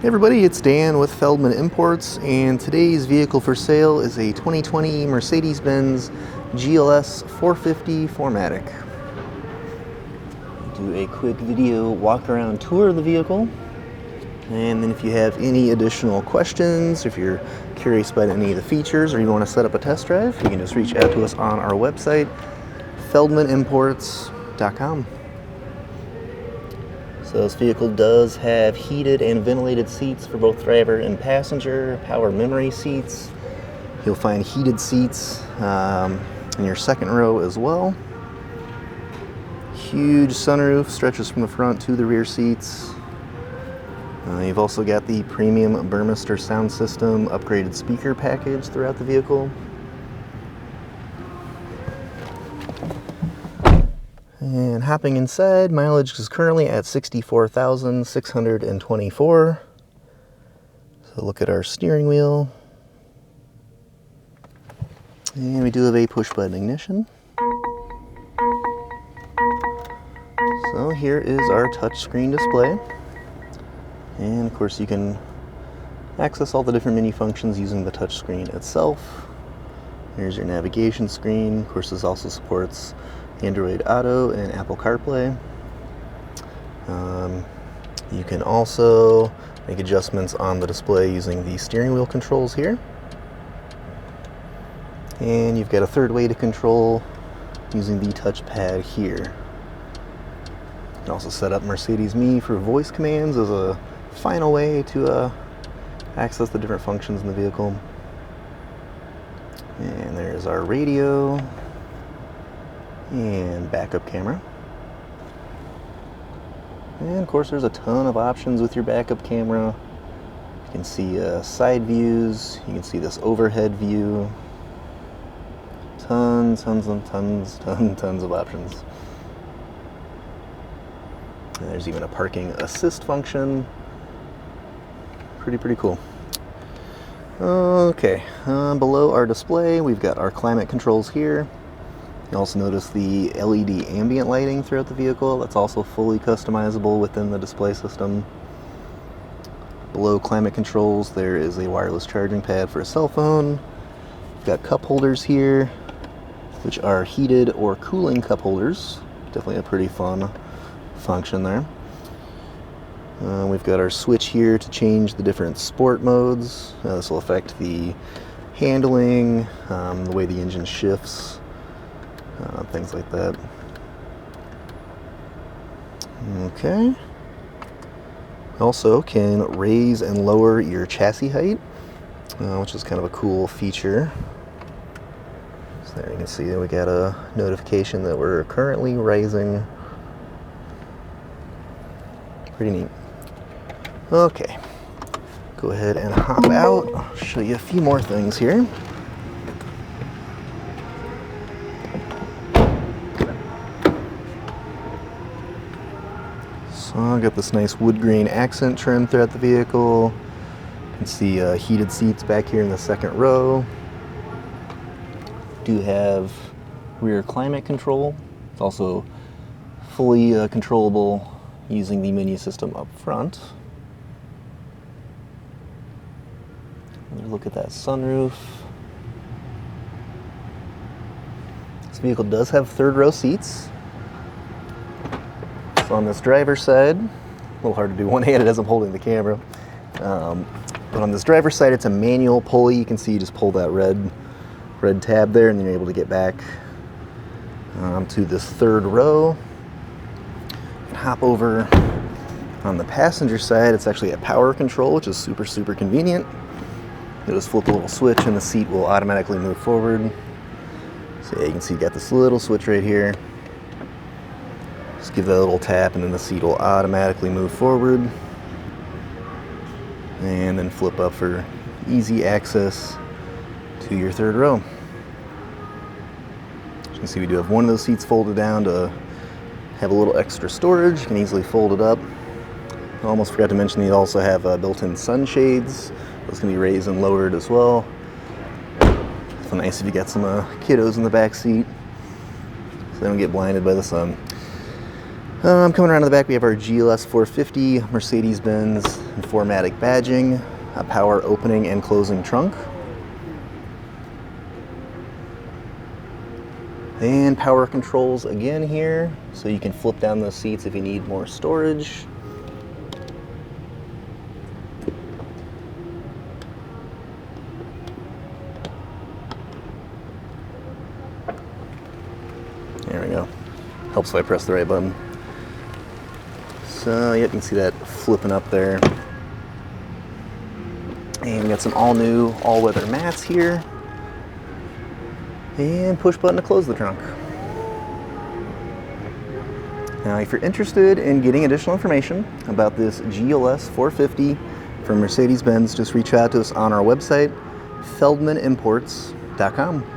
Hey everybody, it's Dan with Feldmann Imports, and today's vehicle for sale is a 2020 Mercedes-Benz GLS 450 4MATIC. Do a quick video walk-around tour of the vehicle, and then if you have any additional questions, if you're curious about any of the features, or you want to set up a test drive, you can just reach out to us on our website, feldmannimports.com. So this vehicle does have heated and ventilated seats for both driver and passenger, power memory seats. You'll find heated seats in your second row as well. Huge sunroof stretches from the front to the rear seats. You've also got the premium Burmester sound system upgraded speaker package throughout the vehicle. And hopping inside, mileage is currently at 64,624. So look at our steering wheel. And we do have a push button ignition. So here is our touchscreen display. And of course you can access all the different menu functions using the touchscreen itself. Here's your navigation screen. Of course this also supports Android Auto and Apple CarPlay. You can also make adjustments on the display using the steering wheel controls here. And you've got a third way to control using the touchpad here. You can also set up Mercedes Me for voice commands as a final way to access the different functions in the vehicle. And there's our radio and backup camera. And of course there's a ton of options with your backup camera. You can see side views, you can see this overhead view. Tons of options. And there's even a parking assist function. Pretty cool. Okay, below our display we've got our climate controls here. You also notice the LED ambient lighting throughout the vehicle. That's also fully customizable within the display system. Below climate controls there is a wireless charging pad for a cell phone. We've got cup holders here, which are heated or cooling cup holders. Definitely a pretty fun function there. We've got our switch here to change the different sport modes. This will affect the handling, the way the engine shifts, things like that. Okay. Also can raise and lower your chassis height, which is kind of a cool feature. So there you can see that we got a notification that we're currently rising. Pretty neat. Okay, go ahead and hop out. I'll show you a few more things here. So I've got this nice wood grain accent trim throughout the vehicle. You can see heated seats back here in the second row. Do have rear climate control. It's also fully controllable using the menu system up front. Look at that sunroof. This vehicle does have third row seats. So on this driver's side, a little hard to do one-handed as I'm holding the camera, but on this driver's side it's a manual pulley. You can see you just pull that red tab there and then you're able to get back to this third row. And hop over on the passenger side. It's actually a power control, which is super convenient. You just flip a little switch and the seat will automatically move forward. So yeah, you can see you got this little switch right here. Just give that a little tap and then the seat will automatically move forward. And then flip up for easy access to your third row. As you can see, we do have one of those seats folded down to have a little extra storage. You can easily fold it up. I almost forgot to mention, you also have built-in sunshades. Those can be raised and lowered as well. It's nice if you got some kiddos in the back seat so they don't get blinded by the sun. Coming around to the back, we have our GLS 450 Mercedes-Benz and 4MATIC badging, a power opening and closing trunk, and power controls again here, so you can flip down those seats if you need more storage. There we go. Helps if I press the right button. So yeah, you can see that flipping up there. And we got some all new, all weather mats here. And push button to close the trunk. Now, if you're interested in getting additional information about this GLS 450 from Mercedes-Benz, just reach out to us on our website, feldmanimports.com.